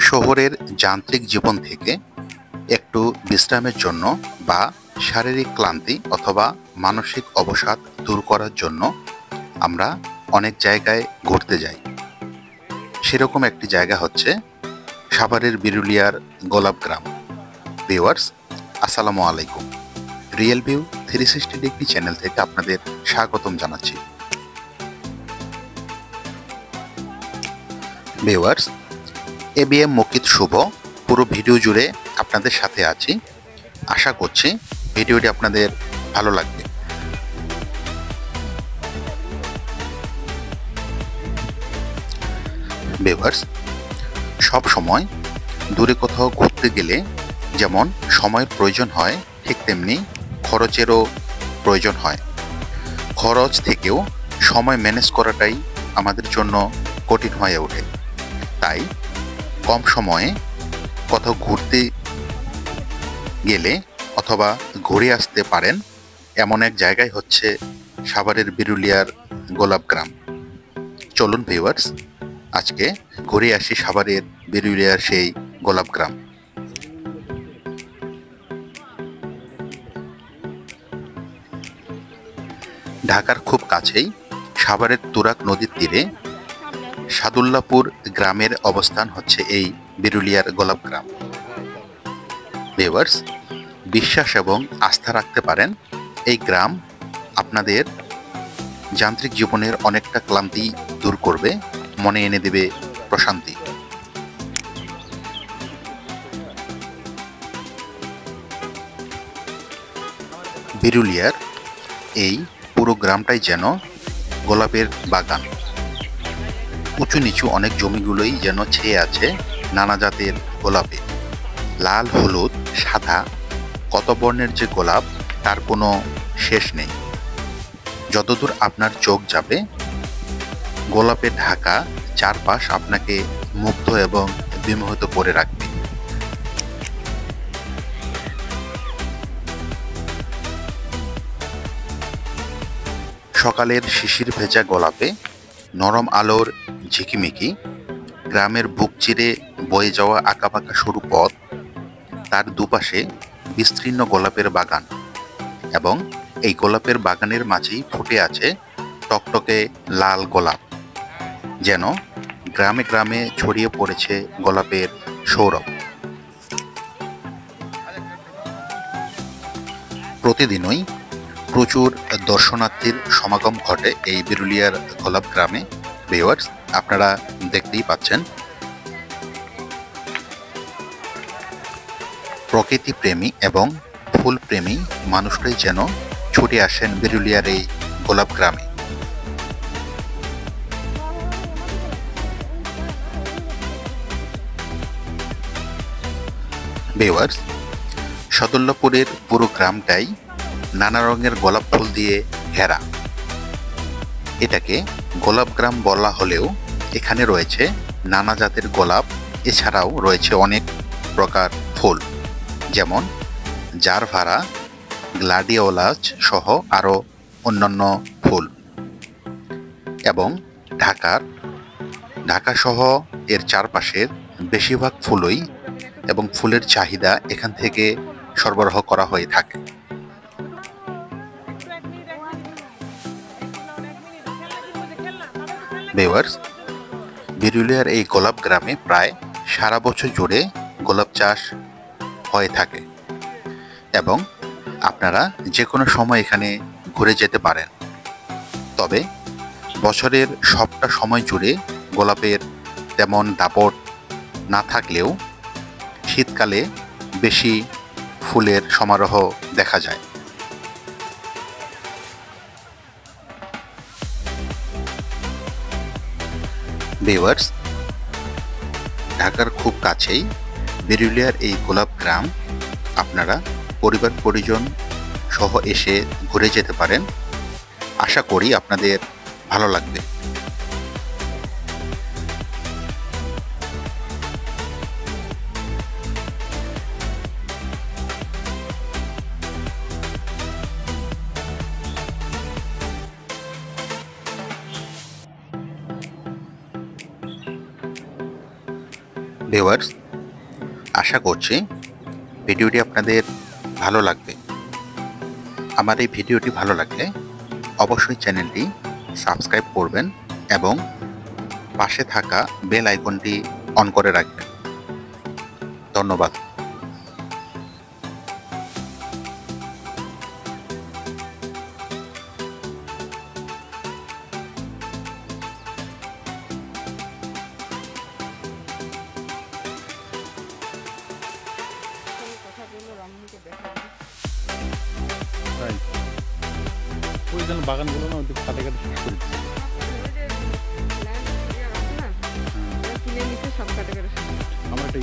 শহরের যান্ত্রিক জীবন থেকে একটু বিশ্রামের জন্য বা শারীরিক ক্লান্তি অথবা মানসিক অবসাদ দূর করার জন্য আমরা অনেক জায়গায় ঘুরতে যাই। সেরকম একটি জায়গা হচ্ছে সাভারের বিরুলিয়ার গোলাপগ্রাম। ভিউয়ার্স, আসসালামু আলাইকুম। রিয়েল ভিউ 360 ডিগ্রি চ্যানেল থেকে আপনাদের স্বাগতম জানাচ্ছি। ভিউয়ার্স, এবিএম মুকিত শুভ পুরো ভিডিও জুড়ে আপনাদের সাথে আছি। আশা করছি ভিডিওটি আপনাদের ভালো লাগবে। ভিউয়ার্স, সব সময় দূরে কোথাও ঘুরতে গেলে যেমন সময়ের প্রয়োজন হয়, ঠিক তেমনি খরচেরও প্রয়োজন হয়। খরচ থেকেও সময় ম্যানেজ করাটাই আমাদের জন্য কঠিন হয়ে ওঠে। তাই কম সময়ে কোথাও ঘুরতে গেলে অথবা ঘুরে আসতে পারেন এমন এক জায়গায় হচ্ছে সাভারের বিরুলিয়ার গোলাপগ্রাম। চলুন ভিউয়ার্স, আজকে ঘুরে আসি সাভারের বিরুলিয়ার সেই গোলাপগ্রাম। ঢাকার খুব কাছেই সাভারের তুরাগ নদীর তীরে সাদুল্লাপুর গ্রামের অবস্থান হচ্ছে এই বিরুলিয়ার গোলাপগ্রাম। ভিউয়ার্স, বিশ্বাস এবং আস্থা রাখতে পারেন এই গ্রাম আপনাদের যান্ত্রিক জীবনের অনেকটা ক্লান্তি দূর করবে, মনে এনে দেবে প্রশান্তি। বিরুলিয়ার এই পুরো গ্রামটাই যেন গোলাপের বাগান। উঁচু নিচু অনেক জমিগুলোই যেন ছেয়ে আছে নানা জাতের গোলাপে। লাল, হলুদ, সাদা, কত বর্ণের যে গোলাপ তার কোনো শেষ নেই। যতদূর আপনার চোখ যাবে গোলাপে ঢাকা চারপাশ আপনাকে মুগ্ধ এবং বিমোহিত করে রাখবে। সকালের শিশির ভেজা গোলাপে নরম আলোর ঝিকিমিকি, গ্রামের বুক চিরে বয়ে যাওয়া আঁকাবাঁকা সরু পথ, তার দুপাশে বিস্তীর্ণ গোলাপের বাগান এবং এই গোলাপের বাগানের মাঝেই ফুটে আছে টকটকে লাল গোলাপ। যেন গ্রামে গ্রামে ছড়িয়ে পড়েছে গোলাপের সৌরভ। প্রতিদিনই প্রচুর দর্শনার্থীর সমাগম ঘটে এই বিরুলিয়ার গোলাপ গ্রামে। ভিউয়ার্স, আপনারা দেখতেই পাচ্ছেন। প্রকৃতি প্রেমী এবং ফুল প্রেমী মানুষরাই যেন ছুটে আসেন বিরুলিয়ার এই গোলাপ গ্রামে। ভিউয়ার্স, সাদুল্লাপুরের পুরো গ্রামটাই নানা রঙের গোলাপ ফুল দিয়ে ঘেরা। এটাকে গোলাপ গ্রাম বলা হলেও এখানে রয়েছে নানা জাতের গোলাপ, এছাড়াও রয়েছে অনেক প্রকার ফুল, যেমন জারভারা, গ্লাডিওলাস সহ আরও অন্যান্য ফুল। এবং ঢাকা সহ এর চারপাশের বেশিরভাগ ফুলই এবং ফুলের চাহিদা এখান থেকে সরবরাহ করা হয়ে থাকে। ভিউয়ার্স, বিরুলিয়ার এই গোলাপ গ্রামে প্রায় সারা বছর জুড়ে গোলাপ চাষ হয়ে থাকে এবং আপনারা যে কোনো সময় এখানে ঘুরে যেতে পারেন। তবে বছরের সবটা সময় জুড়ে গোলাপের তেমন দাপট না থাকলেও শীতকালে বেশি ফুলের সমারোহ দেখা যায়। ভিউয়ার্স, ঢাকার খুব কাছেই বিরুলিয়ার এই গোলাপ গ্রাম আপনারা পরিবার পরিজন সহ এসে ঘুরে যেতে পারেন। আশা করি আপনাদের ভালো লাগবে। ভিউয়ার্স, আশা করছি ভিডিওটি আপনাদের ভালো লাগবে। আমার এই ভিডিওটি ভালো লাগলে অবশ্যই চ্যানেলটি সাবস্ক্রাইব করবেন এবং পাশে থাকা বেল আইকনটি অন করে রাখবেন। ধন্যবাদ। তাই ওই জন্য বাগানগুলো না ওই কাটে কাটে শেষ করে দিচ্ছে। কিনে নিতে সব কাটাকাটি আমার একটা